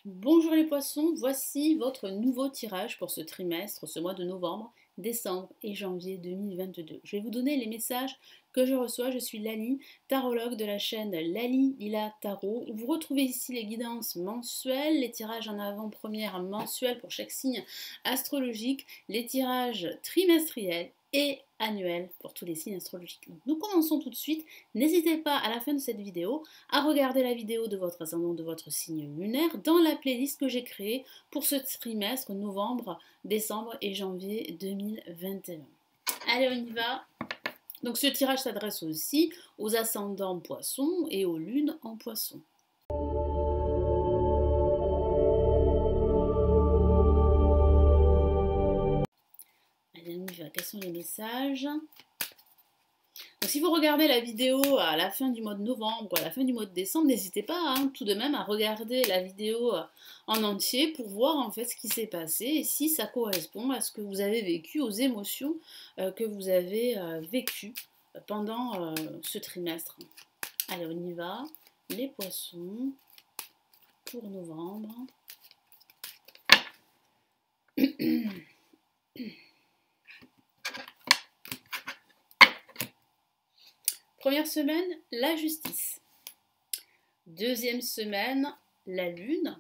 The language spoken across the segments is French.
Bonjour les poissons, voici votre nouveau tirage pour ce trimestre, ce mois de novembre, décembre et janvier 2022. Je vais vous donner les messages que je reçois. Je suis Lali, tarologue de la chaîne Lali Lila Tarot. Vous retrouvez ici les guidances mensuelles, les tirages en avant-première mensuels pour chaque signe astrologique, les tirages trimestriels et annuels pour tous les signes astrologiques. Donc, nous commençons tout de suite. N'hésitez pas à la fin de cette vidéo à regarder la vidéo de votre ascendant, de votre signe lunaire dans la playlist que j'ai créée pour ce trimestre novembre, décembre et janvier 2021. Allez, on y va. Donc ce tirage s'adresse aussi aux ascendants poissons et aux lunes en poissons. Allez, on y va. Quels sont les messages ? Donc, si vous regardez la vidéo à la fin du mois de novembre ou à la fin du mois de décembre, n'hésitez pas tout de même à regarder la vidéo en entier pour voir en fait ce qui s'est passé et si ça correspond à ce que vous avez vécu, aux émotions que vous avez vécues pendant ce trimestre. Allez, on y va. Les poissons pour novembre. Première semaine, la justice. Deuxième semaine, la lune.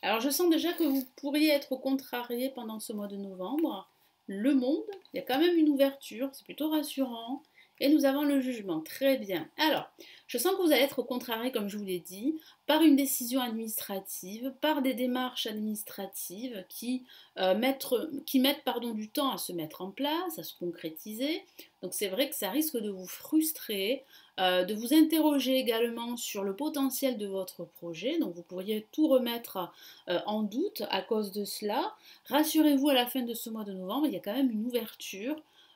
Alors je sens déjà que vous pourriez être contrarié pendant ce mois de novembre. Le monde, il y a quand même une ouverture, c'est plutôt rassurant. Et nous avons le jugement, très bien. Alors, je sens que vous allez être contrarié, comme je vous l'ai dit, par une décision administrative, par des démarches administratives qui mettent du temps à se mettre en place, à se concrétiser. Donc c'est vrai que ça risque de vous frustrer, de vous interroger également sur le potentiel de votre projet. Donc vous pourriez tout remettre en doute à cause de cela. Rassurez-vous, à la fin de ce mois de novembre, il y a quand même une ouverture.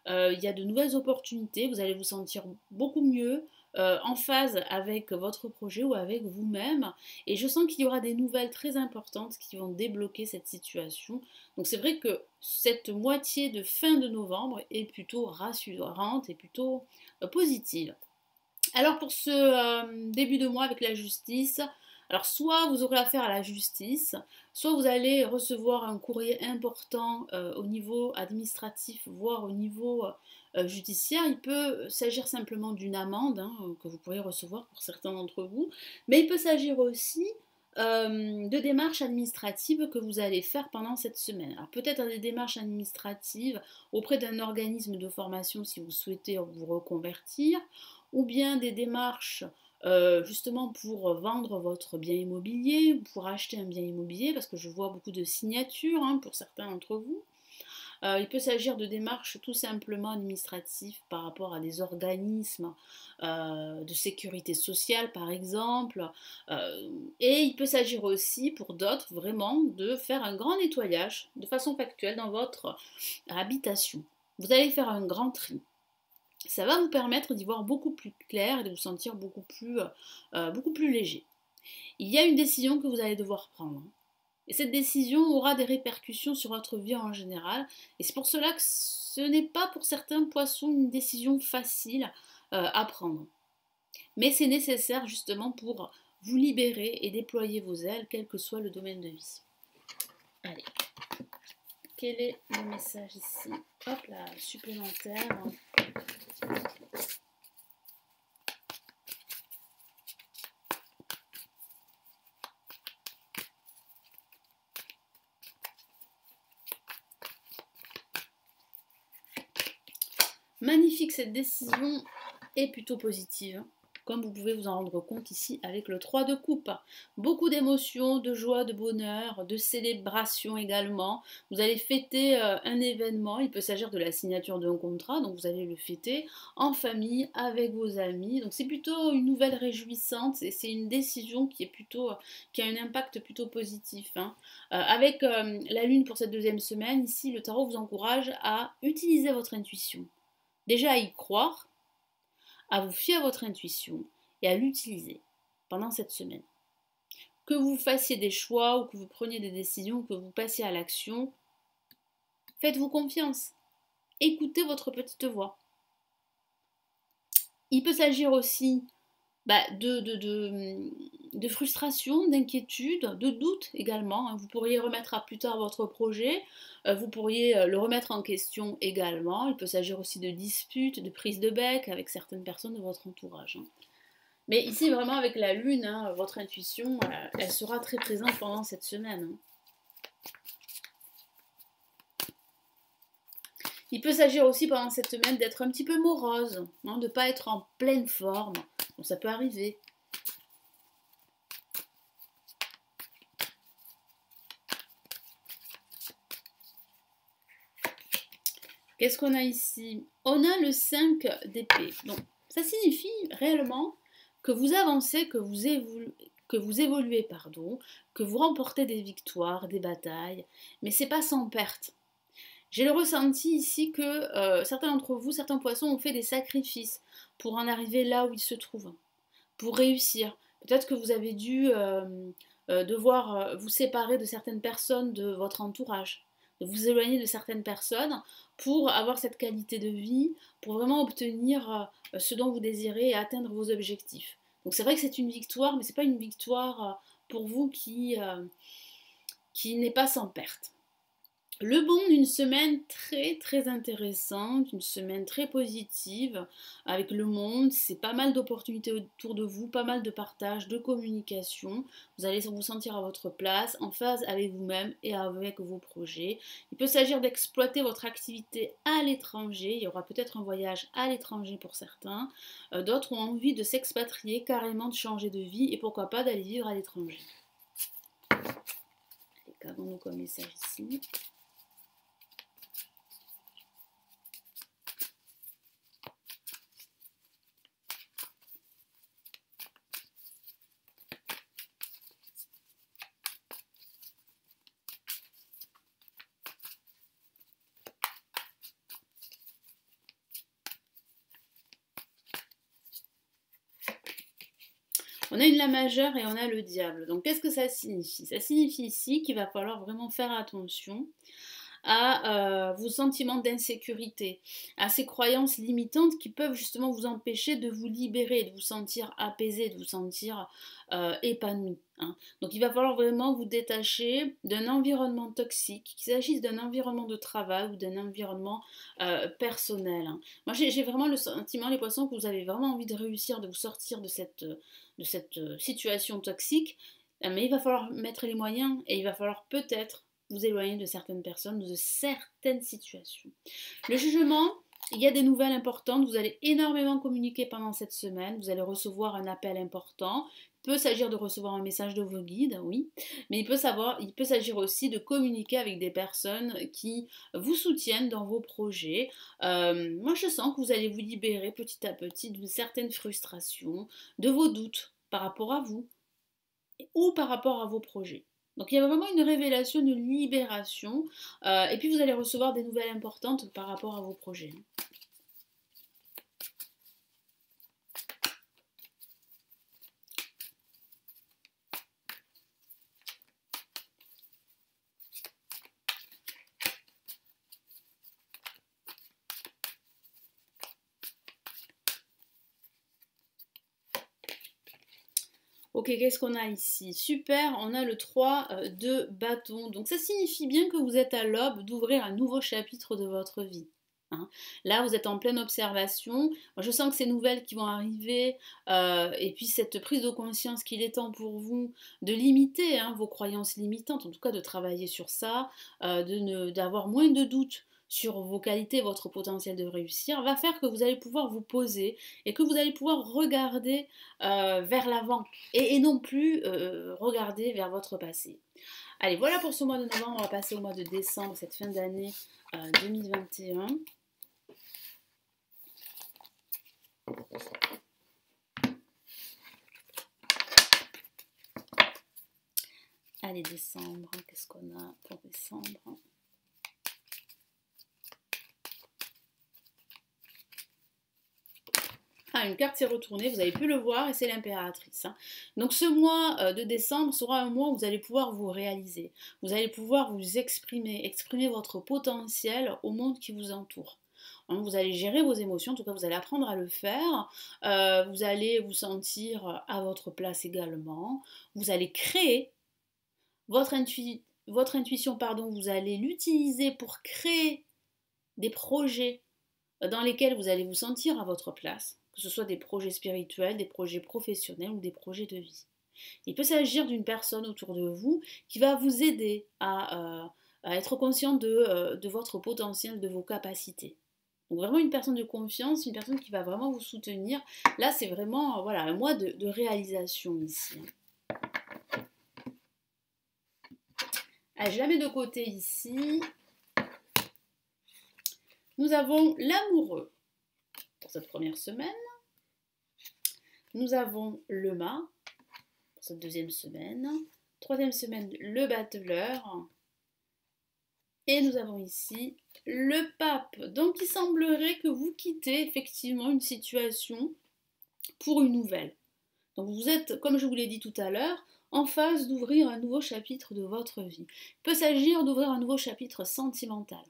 Il y a de nouvelles opportunités, vous allez vous sentir beaucoup mieux en phase avec votre projet ou avec vous-même. Et je sens qu'il y aura des nouvelles très importantes qui vont débloquer cette situation. Donc c'est vrai que cette moitié de fin de novembre est plutôt rassurante et plutôt positive. Alors pour ce début de mois avec la justice, alors soit vous aurez affaire à la justice, soit vous allez recevoir un courrier important au niveau administratif, voire au niveau judiciaire. Il peut s'agir simplement d'une amende que vous pourriez recevoir pour certains d'entre vous, mais il peut s'agir aussi de démarches administratives que vous allez faire pendant cette semaine. Alors peut-être des démarches administratives auprès d'un organisme de formation si vous souhaitez vous reconvertir, ou bien des démarches justement pour vendre votre bien immobilier, pour acheter un bien immobilier, parce que je vois beaucoup de signatures pour certains d'entre vous. Il peut s'agir de démarches tout simplement administratives par rapport à des organismes de sécurité sociale par exemple. Et il peut s'agir aussi pour d'autres vraiment de faire un grand nettoyage de façon factuelle dans votre habitation. Vous allez faire un grand tri. Ça va vous permettre d'y voir beaucoup plus clair et de vous sentir beaucoup plus léger. Il y a une décision que vous allez devoir prendre. Et cette décision aura des répercussions sur votre vie en général. Et c'est pour cela que ce n'est pas pour certains poissons une décision facile à prendre. Mais c'est nécessaire justement pour vous libérer et déployer vos ailes, quel que soit le domaine de vie. Allez. Quel est le message ici? Hop là, supplémentaire. Magnifique, cette décision est plutôt positive, comme vous pouvez vous en rendre compte ici avec le 3 de coupe. Beaucoup d'émotions, de joie, de bonheur, de célébration également. Vous allez fêter un événement, il peut s'agir de la signature d'un contrat, donc vous allez le fêter en famille, avec vos amis. Donc c'est plutôt une nouvelle réjouissante et c'est une décision qui a un impact plutôt positif. Avec la lune pour cette deuxième semaine, ici le tarot vous encourage à utiliser votre intuition. Déjà à y croire, à vous fier à votre intuition et à l'utiliser pendant cette semaine. Que vous fassiez des choix ou que vous preniez des décisions, que vous passiez à l'action, faites-vous confiance. Écoutez votre petite voix. Il peut s'agir aussi de de frustration, d'inquiétude, de doute également. Vous pourriez remettre à plus tard votre projet, vous pourriez le remettre en question également. Il peut s'agir aussi de disputes, de prise de bec avec certaines personnes de votre entourage. Mais ici, vraiment, avec la lune, votre intuition, elle sera très présente pendant cette semaine. Il peut s'agir aussi pendant cette semaine d'être un petit peu morose, de ne pas être en pleine forme. Bon, ça peut arriver. Qu'est-ce qu'on a ici? On a le 5 d'épée. Donc, ça signifie réellement que vous avancez, que vous évoluez, que vous remportez des victoires, des batailles, mais c'est pas sans perte. J'ai le ressenti ici que certains d'entre vous, certains poissons ont fait des sacrifices pour en arriver là où ils se trouvent, pour réussir. Peut-être que vous avez dû devoir vous séparer de certaines personnes de votre entourage, de vous éloigner de certaines personnes pour avoir cette qualité de vie, pour vraiment obtenir ce dont vous désirez et atteindre vos objectifs. Donc c'est vrai que c'est une victoire, mais ce n'est pas une victoire pour vous qui n'est pas sans perte. Le bon d'une semaine très très intéressante, une semaine très positive avec le monde, c'est pas mal d'opportunités autour de vous, pas mal de partage, de communication, vous allez vous sentir à votre place, en phase avec vous-même et avec vos projets. Il peut s'agir d'exploiter votre activité à l'étranger, il y aura peut-être un voyage à l'étranger pour certains, d'autres ont envie de s'expatrier, carrément de changer de vie et pourquoi pas d'aller vivre à l'étranger. Qu'avons-nous comme message ici ? On a une la majeure et on a le diable. Donc qu'est-ce que ça signifie? Ça signifie ici qu'il va falloir vraiment faire attention à vos sentiments d'insécurité, à ces croyances limitantes qui peuvent justement vous empêcher de vous libérer, de vous sentir apaisé, de vous sentir épanoui. Donc il va falloir vraiment vous détacher d'un environnement toxique, qu'il s'agisse d'un environnement de travail ou d'un environnement personnel. Moi j'ai vraiment le sentiment, les poissons, que vous avez vraiment envie de réussir, de vous sortir de cette situation toxique, mais il va falloir mettre les moyens et il va falloir peut-être vous éloigner de certaines personnes, de certaines situations. Le jugement, il y a des nouvelles importantes, vous allez énormément communiquer pendant cette semaine, vous allez recevoir un appel important, il peut s'agir de recevoir un message de vos guides, oui, mais il peut s'agir aussi de communiquer avec des personnes qui vous soutiennent dans vos projets. Moi je sens que vous allez vous libérer petit à petit d'une certaine frustration, de vos doutes par rapport à vous ou par rapport à vos projets. Donc il y a vraiment une révélation, une libération, et puis vous allez recevoir des nouvelles importantes par rapport à vos projets. Ok, qu'est-ce qu'on a ici? Super, on a le 3 de bâton. Donc ça signifie bien que vous êtes à l'aube d'ouvrir un nouveau chapitre de votre vie. Là, vous êtes en pleine observation. Moi, je sens que ces nouvelles qui vont arriver, et puis cette prise de conscience qu'il est temps pour vous de limiter vos croyances limitantes, en tout cas de travailler sur ça, d'avoir moins de doutes sur vos qualités, votre potentiel de réussir, va faire que vous allez pouvoir vous poser et que vous allez pouvoir regarder vers l'avant et non plus regarder vers votre passé. Allez, voilà pour ce mois de novembre, on va passer au mois de décembre, cette fin d'année 2021. Allez, décembre, qu'est-ce qu'on a pour décembre? Une carte s'est retournée, vous avez pu le voir, et c'est l'impératrice. Donc ce mois de décembre sera un mois où vous allez pouvoir vous réaliser, vous allez pouvoir vous exprimer votre potentiel au monde qui vous entoure. hein. Vous allez gérer vos émotions, en tout cas vous allez apprendre à le faire. Vous allez vous sentir à votre place également. Vous allez créer votre intuition, pardon, vous allez l'utiliser pour créer des projets dans lesquels vous allez vous sentir à votre place, que ce soit des projets spirituels, des projets professionnels ou des projets de vie. Il peut s'agir d'une personne autour de vous qui va vous aider à être conscient de votre potentiel, de vos capacités. Donc vraiment une personne de confiance, une personne qui va vraiment vous soutenir. Là, c'est vraiment voilà, un mois de réalisation ici. Allez, je la mets de côté ici. Nous avons l'amoureux pour cette première semaine. Nous avons le mât pour cette deuxième semaine. Troisième semaine, le battleur. Et nous avons ici le pape. Donc il semblerait que vous quittez effectivement une situation pour une nouvelle. Donc vous êtes, comme je vous l'ai dit tout à l'heure, en phase d'ouvrir un nouveau chapitre de votre vie. Il peut s'agir d'ouvrir un nouveau chapitre sentimental.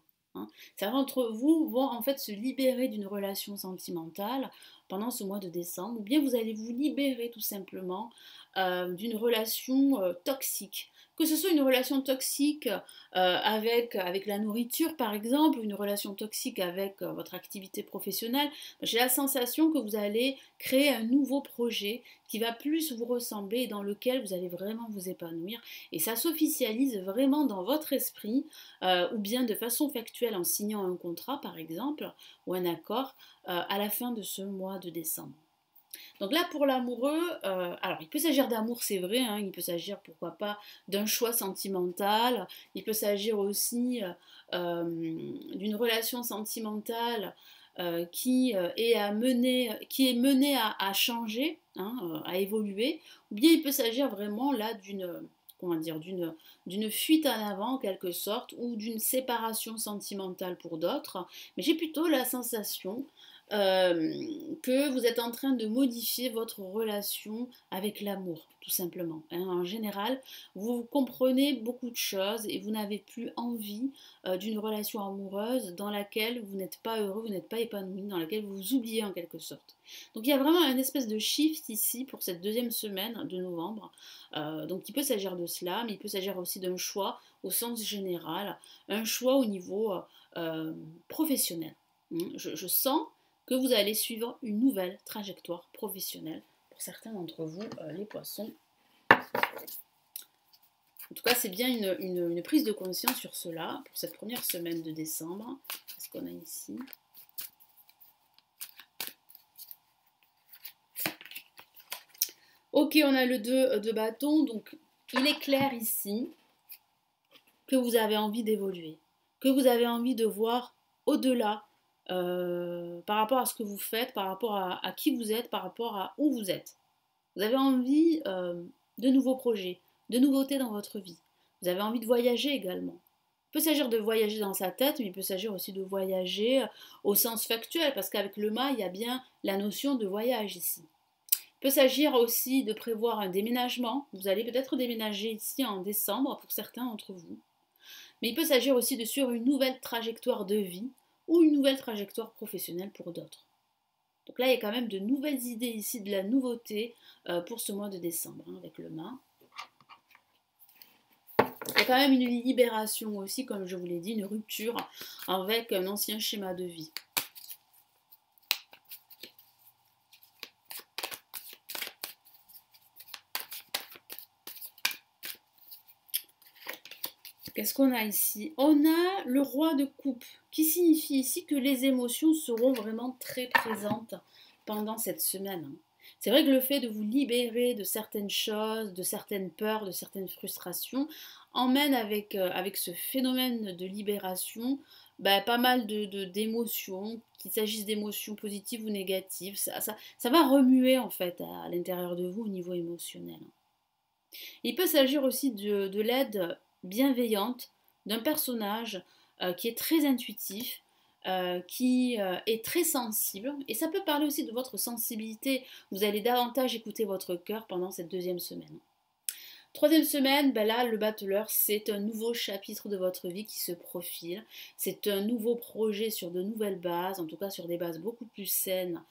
Certains d'entre vous vont en fait se libérer d'une relation sentimentale pendant ce mois de décembre, ou bien vous allez vous libérer tout simplement d'une relation toxique. Que ce soit une relation toxique avec la nourriture par exemple, une relation toxique avec votre activité professionnelle, j'ai la sensation que vous allez créer un nouveau projet qui va plus vous ressembler et dans lequel vous allez vraiment vous épanouir. Et ça s'officialise vraiment dans votre esprit, ou bien de façon factuelle en signant un contrat par exemple, ou un accord à la fin de ce mois de décembre. Donc là pour l'amoureux, alors il peut s'agir d'amour c'est vrai, hein, il peut s'agir pourquoi pas d'un choix sentimental, il peut s'agir aussi d'une relation sentimentale qui est menée à changer, hein, à évoluer, ou bien il peut s'agir vraiment là d'une fuite en avant en quelque sorte, ou d'une séparation sentimentale pour d'autres, mais j'ai plutôt la sensation que vous êtes en train de modifier votre relation avec l'amour, tout simplement. En général, vous comprenez beaucoup de choses et vous n'avez plus envie d'une relation amoureuse dans laquelle vous n'êtes pas heureux, vous n'êtes pas épanoui, dans laquelle vous vous oubliez en quelque sorte. Donc il y a vraiment une espèce de shift ici pour cette deuxième semaine de novembre. Donc il peut s'agir de cela, mais il peut s'agir aussi d'un choix au sens général, un choix au niveau professionnel. Je sens que vous allez suivre une nouvelle trajectoire professionnelle pour certains d'entre vous, les poissons. En tout cas, c'est bien une prise de conscience sur cela pour cette première semaine de décembre. Qu'est-ce qu'on a ici ? Ok, on a le 2 de bâton, donc il est clair ici que vous avez envie d'évoluer, que vous avez envie de voir au-delà par rapport à ce que vous faites, par rapport à qui vous êtes, par rapport à où vous êtes. Vous avez envie de nouveaux projets, de nouveautés dans votre vie. Vous avez envie de voyager également. Il peut s'agir de voyager dans sa tête, mais il peut s'agir aussi de voyager au sens factuel, parce qu'avec le mât, il y a bien la notion de voyage ici. Il peut s'agir aussi de prévoir un déménagement. Vous allez peut-être déménager ici en décembre pour certains d'entre vous. Mais il peut s'agir aussi de suivre une nouvelle trajectoire de vie ou une nouvelle trajectoire professionnelle pour d'autres. Donc là, il y a quand même de nouvelles idées ici, de la nouveauté pour ce mois de décembre avec le mât. Il y a quand même une libération aussi, comme je vous l'ai dit, une rupture avec un ancien schéma de vie. Qu'est-ce qu'on a ici? On a le roi de coupe, qui signifie ici que les émotions seront vraiment très présentes pendant cette semaine. C'est vrai que le fait de vous libérer de certaines choses, de certaines peurs, de certaines frustrations, emmène avec ce phénomène de libération pas mal d'émotions, qu'il s'agisse d'émotions positives ou négatives. Ça va remuer en fait à l'intérieur de vous au niveau émotionnel. Il peut s'agir aussi de l'aide bienveillante d'un personnage qui est très intuitif, qui est très sensible, et ça peut parler aussi de votre sensibilité. Vous allez davantage écouter votre cœur pendant cette deuxième semaine. Troisième semaine, ben là, le battleur, c'est un nouveau chapitre de votre vie qui se profile. C'est un nouveau projet sur de nouvelles bases, en tout cas sur des bases beaucoup plus saines,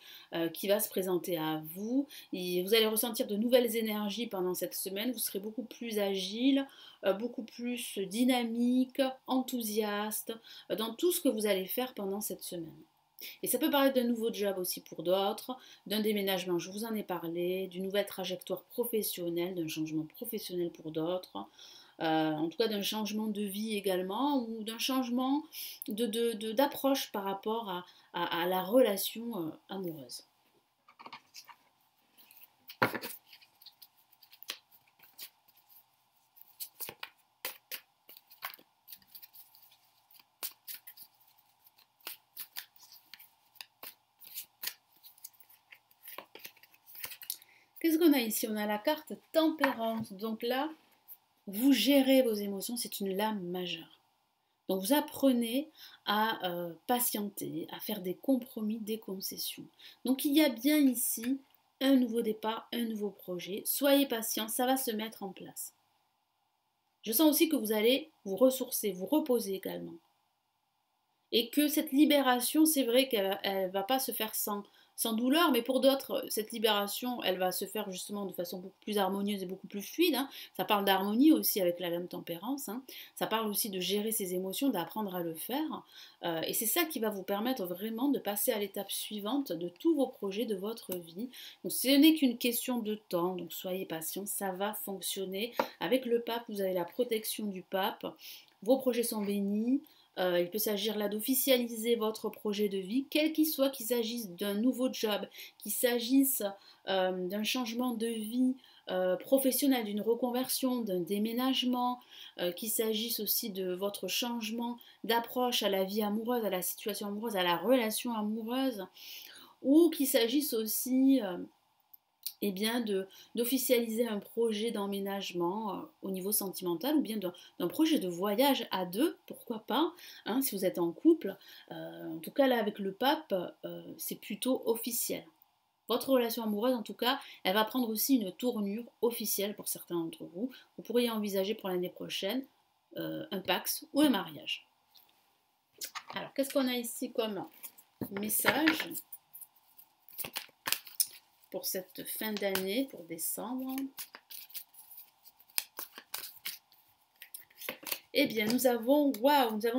qui va se présenter à vous. Et vous allez ressentir de nouvelles énergies pendant cette semaine. Vous serez beaucoup plus agile, beaucoup plus dynamique, enthousiaste, dans tout ce que vous allez faire pendant cette semaine. Et ça peut paraître d'un nouveau job aussi pour d'autres, d'un déménagement, je vous en ai parlé, d'une nouvelle trajectoire professionnelle, d'un changement professionnel pour d'autres, en tout cas d'un changement de vie également, ou d'un changement d'approche par rapport à la relation amoureuse. Qu'est-ce qu'on a ici? On a la carte tempérance. Donc là, vous gérez vos émotions, c'est une lame majeure. Donc vous apprenez à patienter, à faire des compromis, des concessions. Donc il y a bien ici un nouveau départ, un nouveau projet. Soyez patient, ça va se mettre en place. Je sens aussi que vous allez vous ressourcer, vous reposer également. Et que cette libération, c'est vrai qu'elle ne va pas se faire sans douleur, mais pour d'autres, cette libération, elle va se faire justement de façon beaucoup plus harmonieuse et beaucoup plus fluide. Hein. Ça parle d'harmonie aussi avec la lame tempérance. Hein. Ça parle aussi de gérer ses émotions, d'apprendre à le faire. Et c'est ça qui va vous permettre vraiment de passer à l'étape suivante de tous vos projets de votre vie. Donc ce n'est qu'une question de temps, donc soyez patient, ça va fonctionner. Avec le pape, vous avez la protection du pape. Vos projets sont bénis. Il peut s'agir là d'officialiser votre projet de vie, quel qu'il soit, qu'il s'agisse d'un nouveau job, qu'il s'agisse d'un changement de vie professionnel, d'une reconversion, d'un déménagement, qu'il s'agisse aussi de votre changement d'approche à la vie amoureuse, à la situation amoureuse, à la relation amoureuse, ou qu'il s'agisse aussi eh bien d'officialiser un projet d'emménagement au niveau sentimental ou bien d'un projet de voyage à deux, pourquoi pas, hein, si vous êtes en couple. En tout cas là avec le pape, c'est plutôt officiel. Votre relation amoureuse en tout cas, elle va prendre aussi une tournure officielle pour certains d'entre vous. Vous pourriez envisager pour l'année prochaine un Pax ou un mariage. Alors qu'est-ce qu'on a ici comme message pour cette fin d'année, pour décembre? Eh bien, nous avons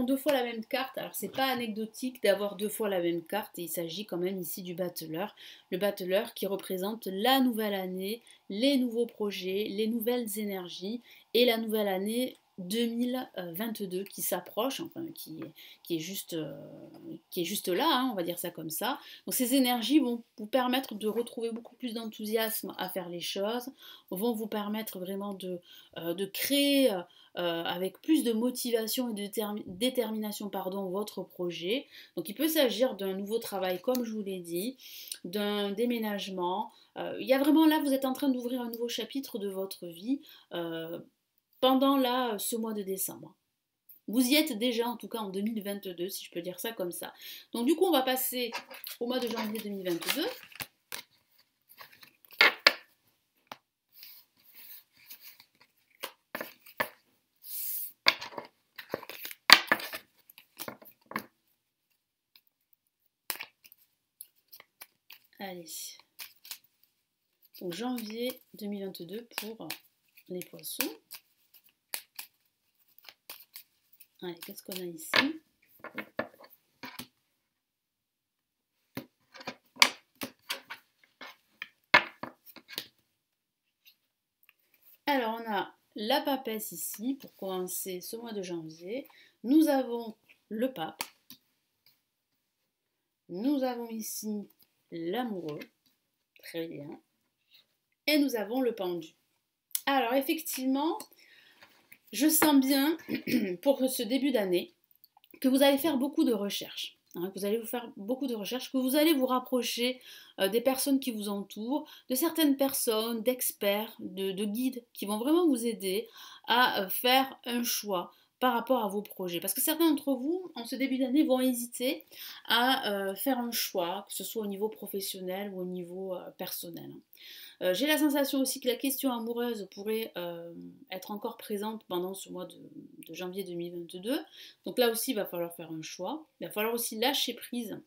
deux fois la même carte. Alors, c'est pas anecdotique d'avoir deux fois la même carte. Et il s'agit quand même ici du battleur. Le battleur qui représente la nouvelle année, les nouveaux projets, les nouvelles énergies et la nouvelle année 2022 qui s'approche, enfin qui est juste là, hein, on va dire ça comme ça. Donc ces énergies vont vous permettre de retrouver beaucoup plus d'enthousiasme à faire les choses, vont vous permettre vraiment de créer avec plus de motivation et de détermination votre projet. Donc il peut s'agir d'un nouveau travail comme je vous l'ai dit, d'un déménagement. Il y a vraiment là, vous êtes en train d'ouvrir un nouveau chapitre de votre vie pendant là, ce mois de décembre. Vous y êtes déjà, en tout cas en 2022, si je peux dire ça comme ça. Donc du coup, on va passer au mois de janvier 2022. Allez. Donc janvier 2022 pour les poissons. Allez, qu'est-ce qu'on a ici? Alors, on a la papesse ici, pour commencer ce mois de janvier. Nous avons le pape. Nous avons ici l'amoureux. Très bien. Et nous avons le pendu. Alors, effectivement, je sens bien, pour ce début d'année, que vous allez faire beaucoup de recherches. Hein, que vous allez vous faire beaucoup de recherches, que vous allez vous rapprocher des personnes qui vous entourent, de certaines personnes, d'experts, de guides qui vont vraiment vous aider à faire un choix par rapport à vos projets. Parce que certains d'entre vous, en ce début d'année, vont hésiter à faire un choix, que ce soit au niveau professionnel ou au niveau personnel. J'ai la sensation aussi que la question amoureuse pourrait être encore présente pendant ce mois de janvier 2022. Donc là aussi, il va falloir faire un choix. Il va falloir aussi lâcher prise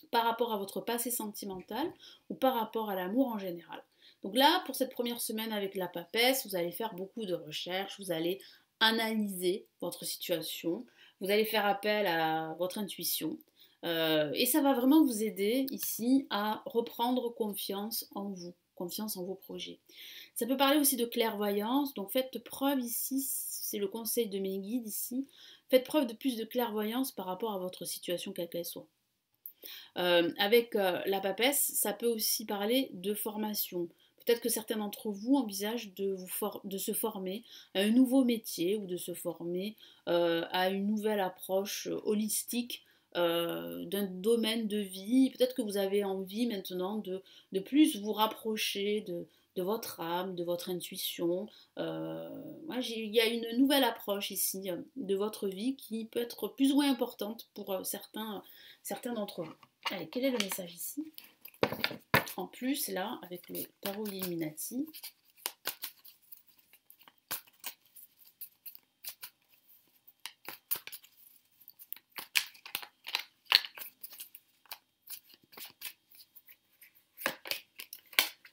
par rapport à votre passé sentimental ou par rapport à l'amour en général. Donc là, pour cette première semaine avec la papesse, vous allez faire beaucoup de recherches, vous allez analyser votre situation, vous allez faire appel à votre intuition. Et ça va vraiment vous aider ici à reprendre confiance en vous, confiance en vos projets. Ça peut parler aussi de clairvoyance, donc faites preuve ici, c'est le conseil de mes guides ici, faites preuve de plus de clairvoyance par rapport à votre situation quelle qu'elle soit. Avec la papesse, ça peut aussi parler de formation. Peut-être que certains d'entre vous envisagent de se former à un nouveau métier ou de se former à une nouvelle approche holistique d'un domaine de vie. Peut-être que vous avez envie maintenant de plus vous rapprocher de votre âme, de votre intuition. Il y a une nouvelle approche ici de votre vie qui peut être plus ou moins importante pour certains d'entre vous. Allez, quel est le message ici? En plus, là, avec le tarot Illuminati,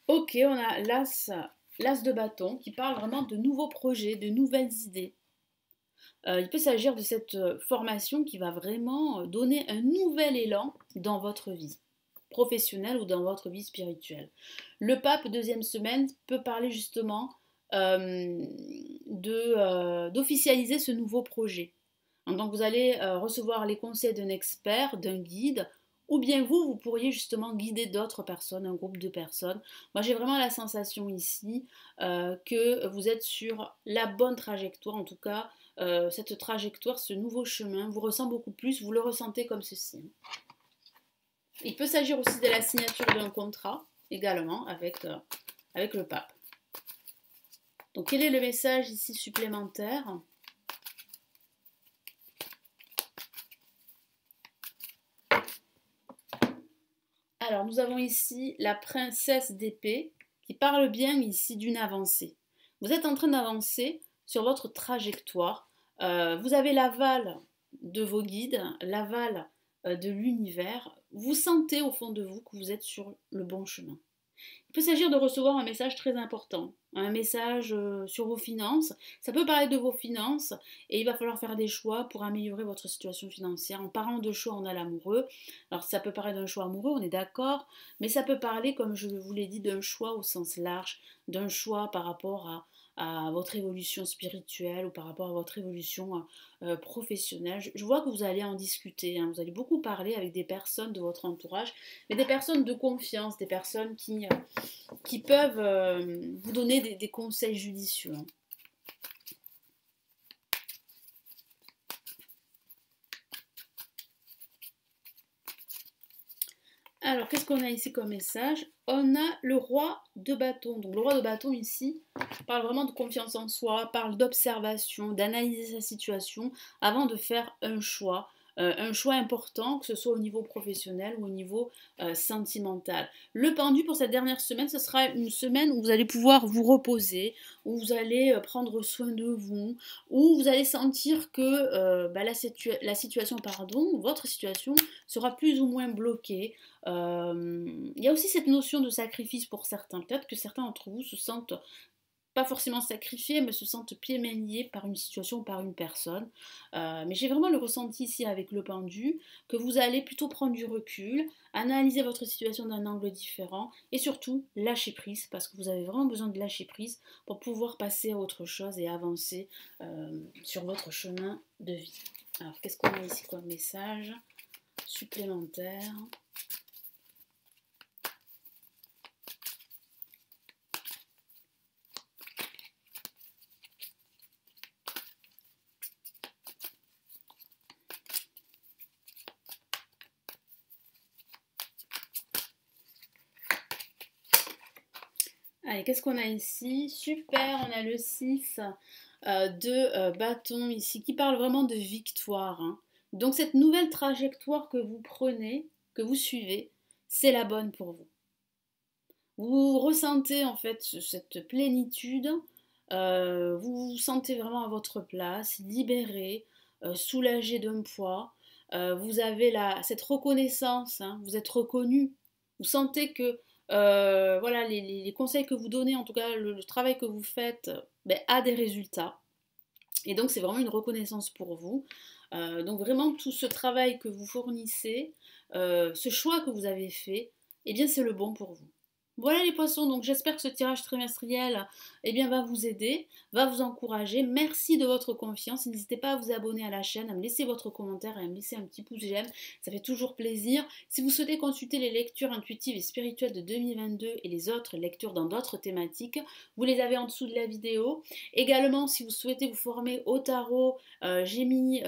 ok, on a l'as de bâton qui parle vraiment de nouveaux projets, de nouvelles idées. Il peut s'agir de cette formation qui va vraiment donner un nouvel élan dans votre vie professionnelle ou dans votre vie spirituelle. Le pape, deuxième semaine, peut parler justement d'officialiser ce nouveau projet. Donc vous allez recevoir les conseils d'un expert, d'un guide, ou bien vous pourriez justement guider d'autres personnes, un groupe de personnes. Moi j'ai vraiment la sensation ici que vous êtes sur la bonne trajectoire, en tout cas cette trajectoire, ce nouveau chemin vous ressent beaucoup plus, vous le ressentez comme ceci. Il peut s'agir aussi de la signature d'un contrat également avec le pape. Donc quel est le message ici supplémentaire ? Alors nous avons ici la princesse d'épée qui parle bien ici d'une avancée. Vous êtes en train d'avancer sur votre trajectoire. Vous avez l'aval de vos guides, l'aval de l'univers. Vous sentez au fond de vous que vous êtes sur le bon chemin. Il peut s'agir de recevoir un message très important, un message sur vos finances. Ça peut parler de vos finances et il va falloir faire des choix pour améliorer votre situation financière. En parlant de choix, on a l'amoureux. Alors ça peut parler d'un choix amoureux, on est d'accord, mais ça peut parler, comme je vous l'ai dit, d'un choix au sens large, d'un choix par rapport à votre évolution spirituelle ou par rapport à votre évolution professionnelle. Je vois que vous allez en discuter, hein, vous allez beaucoup parler avec des personnes de votre entourage, mais des personnes de confiance, des personnes qui peuvent vous donner des conseils judicieux. Hein. Alors, qu'est-ce qu'on a ici comme message? On a le roi de bâton. Donc, le roi de bâton ici parle vraiment de confiance en soi, parle d'observation, d'analyser sa situation avant de faire un choix important, que ce soit au niveau professionnel ou au niveau sentimental. Le pendu pour cette dernière semaine, ce sera une semaine où vous allez pouvoir vous reposer, où vous allez prendre soin de vous, où vous allez sentir que la situation, votre situation sera plus ou moins bloquée. Il y a aussi cette notion de sacrifice pour certains. Peut-être que certains d'entre vous se sentent pas forcément sacrifiés, mais se sentent pieds mains liés par une situation ou par une personne. Mais j'ai vraiment le ressenti ici avec le pendu que vous allez plutôt prendre du recul, analyser votre situation d'un angle différent et surtout lâcher prise parce que vous avez vraiment besoin de lâcher prise pour pouvoir passer à autre chose et avancer sur votre chemin de vie. Alors qu'est-ce qu'on a ici comme message supplémentaire ? Allez, qu'est-ce qu'on a ici? Super, on a le 6 de bâton ici, qui parle vraiment de victoire. Hein. Donc cette nouvelle trajectoire que vous prenez, que vous suivez, c'est la bonne pour vous. Vous ressentez en fait cette plénitude, vous vous sentez vraiment à votre place, libéré, soulagé d'un poids. Vous avez cette reconnaissance, hein, vous êtes reconnu. Vous sentez que voilà, les conseils que vous donnez, en tout cas le travail que vous faites, ben, a des résultats. Et donc c'est vraiment une reconnaissance pour vous. Donc vraiment tout ce travail que vous fournissez, ce choix que vous avez fait, eh bien c'est le bon pour vous. Voilà les poissons, donc j'espère que ce tirage trimestriel eh bien, va vous aider, va vous encourager. Merci de votre confiance. N'hésitez pas à vous abonner à la chaîne, à me laisser votre commentaire et à me laisser un petit pouce j'aime. Ça fait toujours plaisir. Si vous souhaitez consulter les lectures intuitives et spirituelles de 2022 et les autres lectures dans d'autres thématiques, vous les avez en dessous de la vidéo. Également, si vous souhaitez vous former au tarot, j'ai mis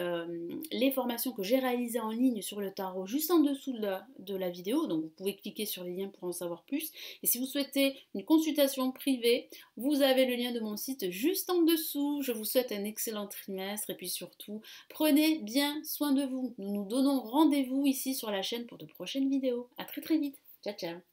les formations que j'ai réalisées en ligne sur le tarot juste en dessous de la vidéo, donc vous pouvez cliquer sur les liens pour en savoir plus. Et si vous souhaitez une consultation privée, vous avez le lien de mon site juste en dessous. Je vous souhaite un excellent trimestre et puis surtout, prenez bien soin de vous. Nous nous donnons rendez-vous ici sur la chaîne pour de prochaines vidéos. A très très vite. Ciao ciao.